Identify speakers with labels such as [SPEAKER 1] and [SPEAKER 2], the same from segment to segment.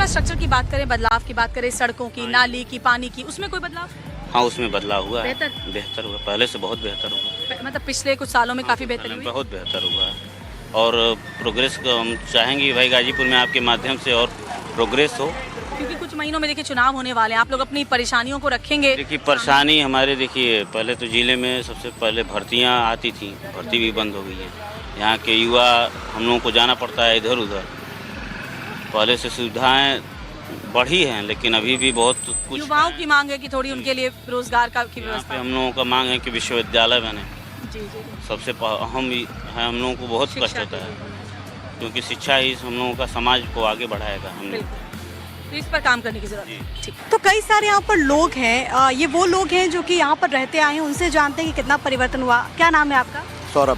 [SPEAKER 1] Infrastructure की बात करें, बदलाव की बात करें, सड़कों की, नाली की, पानी की, उसमें कोई बदलाव?
[SPEAKER 2] हाँ, उसमें बदलाव हुआ है।
[SPEAKER 1] बेहतर
[SPEAKER 2] हुआ, पहले से बहुत बेहतर हुआ।
[SPEAKER 1] मतलब पिछले कुछ सालों में काफ़ी बेहतरी हुई?
[SPEAKER 2] बहुत बेहतर हुआ है और प्रोग्रेस को हम चाहेंगे भाई गाजीपुर में आपके माध्यम से और प्रोग्रेस हो।
[SPEAKER 1] क्योंकि कुछ महीनों में देखिए चुनाव होने वाले हैं, आप लोग अपनी परेशानियों को रखेंगे?
[SPEAKER 2] देखिए परेशानी हमारे, देखिए पहले तो ज़िले में सबसे पहले भर्तियां आती थी, भर्ती भी बंद हो गई है। यहाँ के युवा हम लोगों को जाना पड़ता है इधर उधर। पहले से सुविधाएं बढ़ी हैं लेकिन अभी भी बहुत कुछ
[SPEAKER 1] युवाओं की मांग है कि थोड़ी उनके लिए रोजगार की
[SPEAKER 2] यहाँ
[SPEAKER 1] व्यवस्था।
[SPEAKER 2] पे हम लोगों का मांग है कि विश्वविद्यालय बने।
[SPEAKER 1] जी जी।
[SPEAKER 2] सबसे अहम है, हम लोगों को बहुत कष्ट होता है क्योंकि शिक्षा ही हम लोगों का समाज को आगे बढ़ाएगा। हम लोग
[SPEAKER 1] तो इस पर काम करने की जरूरत है। ठीक। तो कई सारे यहाँ पर लोग हैं, ये वो लोग हैं जो कि यहाँ पर रहते आए हैं, उनसे जानते हैं कि कितना परिवर्तन हुआ। क्या नाम है आपका?
[SPEAKER 3] सौरभ।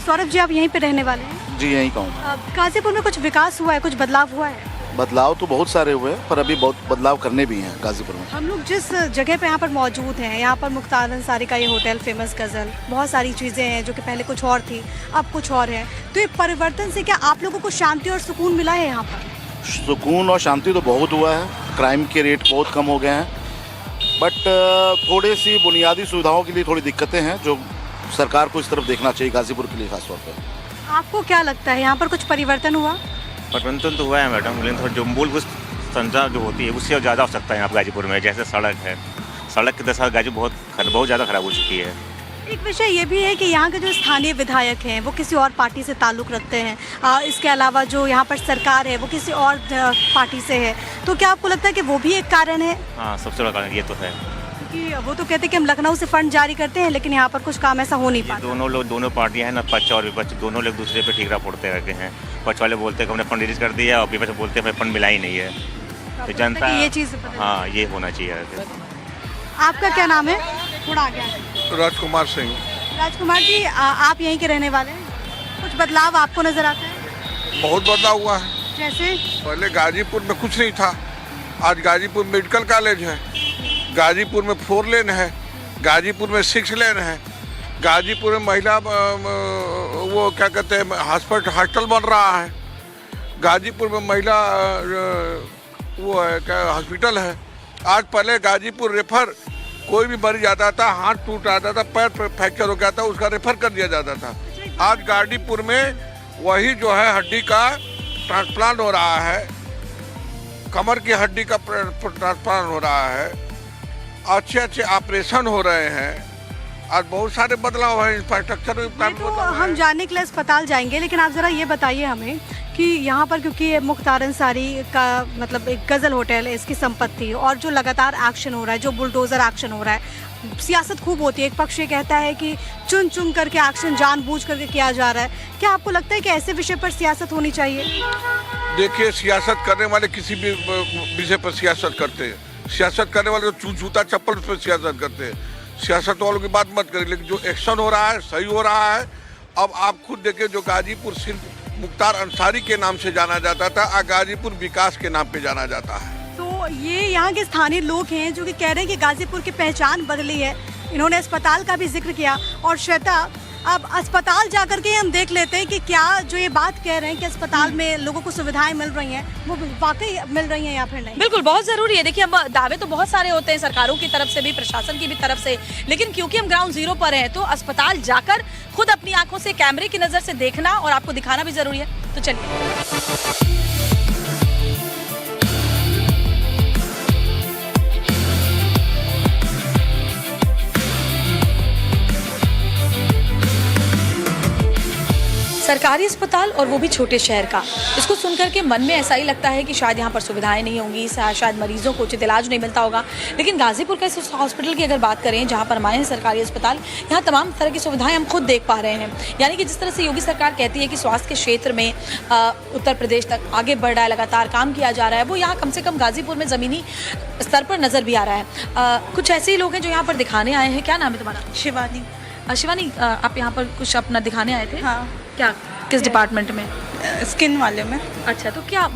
[SPEAKER 1] सौरभ जी, आप यहीं पे रहने वाले हैं?
[SPEAKER 3] जी यहीं का हूँ।
[SPEAKER 1] गाजीपुर में कुछ विकास हुआ है, कुछ बदलाव हुआ है?
[SPEAKER 3] बदलाव तो बहुत सारे हुए पर अभी बहुत बदलाव करने भी हैं गाजीपुर में।
[SPEAKER 1] हम लोग जिस जगह पे यहाँ पर मौजूद हैं, यहाँ पर मुख्तार अंसारी का ये होटल, फेमस गज़ल, बहुत सारी चीज़ें हैं जो कि पहले कुछ और थी, अब कुछ और है। तो ये परिवर्तन से क्या आप लोगों को शांति और सुकून मिला है यहाँ पर?
[SPEAKER 3] सुकून और शांति तो बहुत हुआ है, क्राइम के रेट बहुत कम हो गए हैं, बट थोड़ी सी बुनियादी सुविधाओं के लिए थोड़ी दिक्कतें हैं जो सरकार को इस तरफ देखना चाहिए, गाजीपुर के लिए खासतौर पर।
[SPEAKER 1] आपको क्या लगता है यहाँ पर कुछ परिवर्तन हुआ?
[SPEAKER 4] परिवर्तन तो हुआ है मैडम, लेकिन थोड़ा जो मूलभूत संरचना जो होती है उससे ज़्यादा हो सकता है यहाँ पर गाजीपुर में। जैसे सड़क है, सड़क की दशा गाजीपुर बहुत ज़्यादा खराब हो चुकी है।
[SPEAKER 1] एक विषय ये भी है कि यहाँ के जो स्थानीय विधायक हैं वो किसी और पार्टी से ताल्लुक़ रखते हैं, इसके अलावा जो यहाँ पर सरकार है वो किसी और पार्टी से है। तो क्या आपको लगता है कि वो भी एक कारण है?
[SPEAKER 4] हाँ, सबसे बड़ा कारण ये तो है
[SPEAKER 1] क्योंकि वो तो कहते हैं कि हम लखनऊ से फंड जारी करते हैं लेकिन यहाँ पर कुछ काम ऐसा हो नहीं पाता।
[SPEAKER 4] दोनों पार्टियां हैं ना, पक्ष और विपक्ष, दोनों लोग दूसरे पे ठीकरा फोड़ते रहते हैं। पक्ष वाले बोलते हैं कि हमने फंड रिलीज कर दिया और विपक्ष बोलते हैं फंड मिला ही नहीं है। तो जनता,
[SPEAKER 1] ये चीज़,
[SPEAKER 4] हाँ ये होना चाहिए।
[SPEAKER 1] आपका क्या नाम है? थोड़ा आगे।
[SPEAKER 5] राजकुमार सिंह।
[SPEAKER 1] राजकुमार जी, आप यहीं के रहने वाले हैं, कुछ बदलाव आपको नजर आता है?
[SPEAKER 5] बहुत बदलाव हुआ है।
[SPEAKER 1] जैसे
[SPEAKER 5] पहले गाजीपुर में कुछ नहीं था, आज गाजीपुर मेडिकल कॉलेज है, गाजीपुर में 4 लेन है, गाजीपुर में 6 लेन है, गाजीपुर में महिला वो क्या कहते हैं हॉस्टल बन रहा है, गाजीपुर में महिला वो है क्या हॉस्पिटल है। आज पहले गाजीपुर रेफर कोई भी मरीज आता था, हाथ टूट जाता था, पैर फ्रैक्चर हो गया था, उसका रेफर कर दिया जाता था। आज गाजीपुर में वही जो है हड्डी का ट्रांसप्लांट हो रहा है, कमर की हड्डी का ट्रांसप्लांट हो रहा है, अच्छे ऑपरेशन हो रहे हैं। आज बहुत सारे बदलाव है इंफ्रास्ट्रक्चर में।
[SPEAKER 1] तो हम जानने के लिए अस्पताल जाएंगे, लेकिन आप ज़रा ये बताइए हमें कि यहाँ पर क्योंकि ये मुख्तार अंसारी का मतलब एक गज़ल होटल है, इसकी संपत्ति, और जो लगातार एक्शन हो रहा है, जो बुलडोज़र एक्शन हो रहा है, सियासत खूब होती है। एक पक्ष ये कहता है कि चुन चुन करके एक्शन जानबूझ करके किया जा रहा है। क्या आपको लगता है कि ऐसे विषय पर सियासत होनी चाहिए?
[SPEAKER 5] देखिए, सियासत करने वाले किसी भी विषय पर सियासत करते हैं। सियासत करने वाले तो जूता चप्पल पर सियासत करते हैं। सियासत वालों की बात मत करिए, लेकिन जो एक्शन हो रहा है सही हो रहा है। अब आप खुद देखिए, जो गाजीपुर सिर्फ मुख्तार अंसारी के नाम से जाना जाता था, आज गाजीपुर विकास के नाम पे जाना जाता है।
[SPEAKER 1] तो ये यहाँ के स्थानीय लोग हैं जो कि कह रहे हैं कि गाजीपुर की पहचान बदली है। इन्होंने अस्पताल का भी जिक्र किया। और श्वेता, अब अस्पताल जाकर के हम देख लेते हैं कि क्या जो ये बात कह रहे हैं कि अस्पताल में लोगों को सुविधाएं मिल रही हैं, वो वाकई मिल रही हैं या फिर नहीं? बिल्कुल, बहुत ज़रूरी है। देखिए, अब दावे तो बहुत सारे होते हैं सरकारों की तरफ से भी, प्रशासन की भी तरफ से, लेकिन क्योंकि हम ग्राउंड जीरो पर हैं तो अस्पताल जाकर खुद अपनी आंखों से कैमरे की नज़र से देखना और आपको दिखाना भी ज़रूरी है। तो चलिए। सरकारी अस्पताल और वो भी छोटे शहर का, इसको सुनकर के मन में ऐसा ही लगता है कि शायद यहाँ पर सुविधाएं नहीं होंगी, शायद मरीजों को उचित इलाज नहीं मिलता होगा। लेकिन गाजीपुर का इस हॉस्पिटल की अगर बात करें, जहाँ पर हमारे सरकारी अस्पताल, यहाँ तमाम तरह की सुविधाएं हम खुद देख पा रहे हैं। यानी कि जिस तरह से योगी सरकार कहती है कि स्वास्थ्य के क्षेत्र में उत्तर प्रदेश तक आगे बढ़ रहा है, लगातार काम किया जा रहा है, वो यहाँ कम से कम गाजीपुर में ज़मीनी स्तर पर नज़र भी आ रहा है। कुछ ऐसे ही लोग हैं जो यहाँ पर दिखाने आए हैं। क्या नाम है तुम्हारा?
[SPEAKER 6] शिवानी।
[SPEAKER 1] शिवानी, आप यहाँ पर कुछ अपना दिखाने आए थे?
[SPEAKER 6] हाँ।
[SPEAKER 1] क्या, किस डिपार्टमेंट में?
[SPEAKER 6] स्किन वाले में।
[SPEAKER 1] अच्छा, तो क्या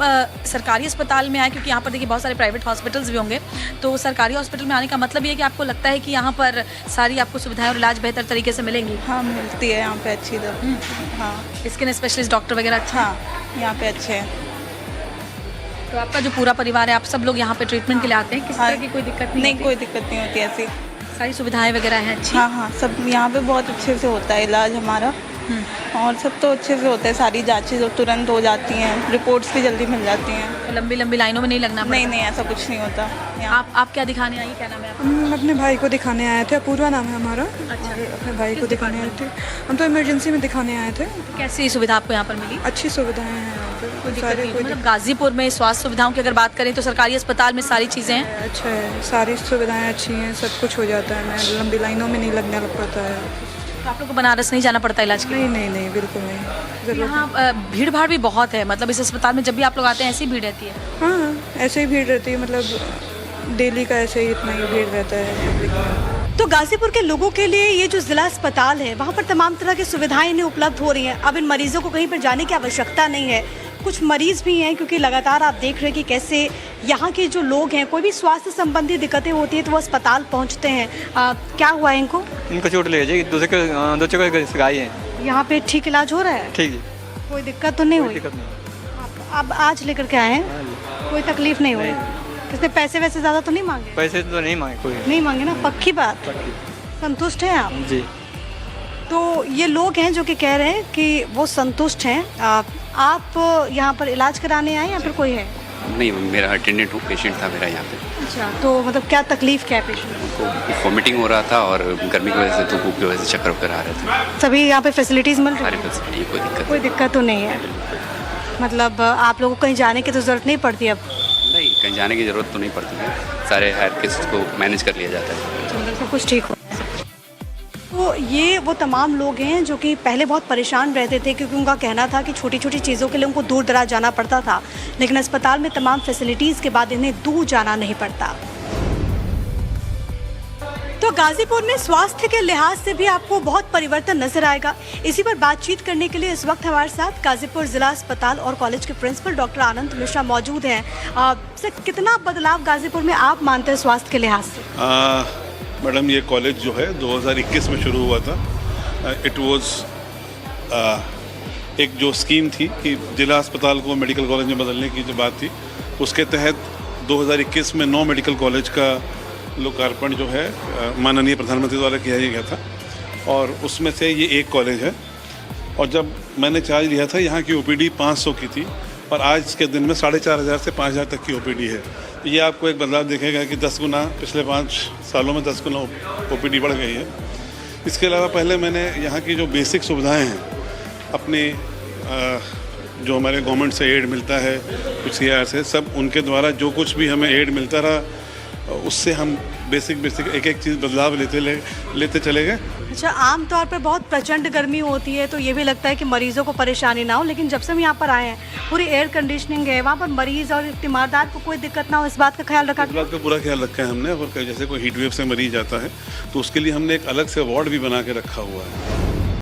[SPEAKER 1] सरकारी अस्पताल में आए? क्योंकि यहाँ पर देखिए बहुत सारे प्राइवेट हॉस्पिटल्स भी होंगे, तो सरकारी हॉस्पिटल में आने का मतलब ये है कि आपको लगता है कि यहाँ पर सारी आपको सुविधाएं और इलाज बेहतर तरीके से मिलेंगी?
[SPEAKER 6] हाँ, मिलती है यहाँ पे अच्छी दवा। हाँ,
[SPEAKER 1] स्किन स्पेशलिस्ट डॉक्टर वगैरह? अच्छा,
[SPEAKER 6] हाँ यहाँ पे अच्छे हैं।
[SPEAKER 7] तो आपका जो पूरा परिवार है, आप सब लोग यहाँ पे ट्रीटमेंट के लिए आते हैं? किसी
[SPEAKER 6] हाँ।
[SPEAKER 7] तरह की कोई दिक्कत
[SPEAKER 6] नहीं,
[SPEAKER 7] होती?
[SPEAKER 6] कोई दिक्कत नहीं होती ऐसी।
[SPEAKER 7] सारी सुविधाएं वगैरह हैं अच्छी?
[SPEAKER 6] हाँ हाँ, सब यहाँ पे बहुत अच्छे से होता है इलाज हमारा, और सब तो अच्छे से होता है। सारी जांचें जो तुरंत हो जाती हैं, रिपोर्ट्स भी जल्दी मिल जाती हैं।
[SPEAKER 7] तो लंबी लंबी लाइनों में नहीं लगना पड़ता?
[SPEAKER 6] नहीं नहीं, ऐसा कुछ नहीं होता यहाँ।
[SPEAKER 7] आप क्या दिखाने आई? क्या नाम है आपका?
[SPEAKER 8] हम अपने भाई को दिखाने आए थे, अपूर्वा नाम है हमारा।
[SPEAKER 7] अच्छा।
[SPEAKER 8] और अपने भाई को
[SPEAKER 7] किस
[SPEAKER 8] दिखाने आए थे। हम तो इमरजेंसी में दिखाने आए थे।
[SPEAKER 7] कैसी सुविधा आपको यहाँ पर मिली?
[SPEAKER 8] अच्छी सुविधाएं हैं यहाँ पे।
[SPEAKER 7] कोई दिक्कत
[SPEAKER 8] सारे
[SPEAKER 7] नहीं?
[SPEAKER 8] कोई
[SPEAKER 7] मतलब गाजीपुर में स्वास्थ्य सुविधाओं की अगर बात करें तो सरकारी अस्पताल में सारी चीज़ें हैं?
[SPEAKER 8] अच्छा है, सारी सुविधाएं अच्छी हैं, सब कुछ हो जाता है। मैं लंबी लाइनों में नहीं लगने लग पड़ता है।
[SPEAKER 7] तो आप लोग को बनारस नहीं जाना पड़ता इलाज के लिए?
[SPEAKER 8] नहीं नहीं नहीं, बिल्कुल नहीं, ज़रूरत
[SPEAKER 7] यहाँ भीड़ भाड़ भी बहुत है, मतलब इस अस्पताल में जब भी आप लोग आते हैं ऐसी भीड़ रहती है?
[SPEAKER 8] नहीं। हाँ, ऐसे ही भीड़ रहती है, मतलब डेली का ऐसे ही इतना ही भीड़ रहता है पब्लिक में।
[SPEAKER 1] तो गाजीपुर के लोगों के लिए ये जो जिला अस्पताल है, वहाँ पर तमाम तरह की सुविधाएं इन्हें उपलब्ध हो रही हैं। अब इन मरीजों को कहीं पर जाने की आवश्यकता नहीं है। कुछ मरीज भी हैं, क्योंकि लगातार आप देख रहे हैं कि कैसे यहाँ के जो लोग हैं, कोई भी स्वास्थ्य संबंधी दिक्कतें होती है तो वो अस्पताल पहुँचते हैं। क्या हुआ है इनको?
[SPEAKER 9] इनको चोट लगी है, दो जगह सिखाई है।
[SPEAKER 1] यहाँ पे ठीक इलाज हो रहा है?
[SPEAKER 9] ठीक है,
[SPEAKER 1] कोई दिक्कत तो नहीं
[SPEAKER 9] कोई
[SPEAKER 1] हुई?
[SPEAKER 9] दिक्कत नहीं।
[SPEAKER 1] अब आज लेकर के आए हैं, कोई तकलीफ नहीं हुई? किसने पैसे वैसे ज़्यादा तो नहीं मांगे?
[SPEAKER 9] पैसे तो नहीं मांगे कोई।
[SPEAKER 1] नहीं मांगे ना, पक्की बात। संतुष्ट हैं आप?
[SPEAKER 9] जी।
[SPEAKER 1] तो ये लोग हैं जो कि कह रहे हैं कि वो संतुष्ट हैं। आप यहाँ पर इलाज कराने आए या फिर कोई है?
[SPEAKER 10] नहीं, मेरा अटेंडेंट हूँ, पेशेंट था मेरा यहाँ पे।
[SPEAKER 1] अच्छा, तो मतलब क्या तकलीफ क्या है पेशेंट?
[SPEAKER 10] उनको वॉमिटिंग हो रहा था और गर्मी की वजह से, धूप की वजह से चक्कर वक्कर आ रहे थे।
[SPEAKER 1] सभी यहाँ पे फैसिलिटीज़ मिल रही
[SPEAKER 10] सारी
[SPEAKER 1] है?
[SPEAKER 10] फैसिलिटी, कोई दिक्कत
[SPEAKER 1] कोई दिक्कत तो नहीं है? मतलब आप लोगों को कहीं जाने की तो ज़रूरत नहीं पड़ती अब?
[SPEAKER 10] नहीं, कहीं जाने की ज़रूरत तो नहीं पड़ती है, सारे हायर केसेस को मैनेज कर लिया जाता है।
[SPEAKER 1] मतलब सब कुछ ठीक हो रहा है। तो ये वो तमाम लोग हैं जो कि पहले बहुत परेशान रहते थे, क्योंकि उनका कहना था कि छोटी छोटी चीज़ों के लिए उनको दूर दराज जाना पड़ता था, लेकिन अस्पताल में तमाम फैसिलिटीज़ के बाद इन्हें दूर जाना नहीं पड़ता। तो गाजीपुर में स्वास्थ्य के लिहाज से भी आपको बहुत परिवर्तन नजर आएगा। इसी पर बातचीत करने के लिए इस वक्त हमारे साथ गाजीपुर जिला अस्पताल और कॉलेज के प्रिंसिपल डॉक्टर आनंद मिश्रा मौजूद हैं। सर, कितना बदलाव गाजीपुर में आप मानते हैं स्वास्थ्य के लिहाज से?
[SPEAKER 11] मैडम, ये कॉलेज जो है 2021 में शुरू हुआ था। इट वाज एक जो स्कीम थी कि जिला अस्पताल को मेडिकल कॉलेज में बदलने की जो बात थी, उसके तहत 2021 में 9 मेडिकल कॉलेज का लोकार्पण जो है माननीय प्रधानमंत्री द्वारा किया गया था, और उसमें से ये एक कॉलेज है। और जब मैंने चार्ज लिया था, यहाँ की OPD 500 की थी, और आज के दिन में 4500 से 5000 तक की OPD है। ये आपको एक बदलाव दिखेगा कि 10 गुना, पिछले 5 सालों में 10 गुना OPD बढ़ गई है। इसके अलावा पहले मैंने यहाँ की जो बेसिक सुविधाएं हैं, अपने जो हमारे गवर्नमेंट से एड मिलता है, कुछ CR से, सब उनके द्वारा जो कुछ भी हमें एड मिलता रहा, उससे हम बेसिक एक एक चीज़ बदलाव लेते चले गए।
[SPEAKER 1] अच्छा, आमतौर पर बहुत प्रचंड गर्मी होती है तो ये भी लगता है कि मरीजों को परेशानी ना हो, लेकिन जब से हम यहाँ पर आए हैं, पूरी एयर कंडीशनिंग है, वहाँ पर मरीज और तीमारदार को कोई दिक्कत ना हो, इस बात का ख्याल रखा?
[SPEAKER 11] इस बात का पूरा ख्याल रखा है हमने। और जैसे कोई हीट वेव से मरीज आता है तो उसके लिए हमने एक अलग से वार्ड भी बना के रखा हुआ है।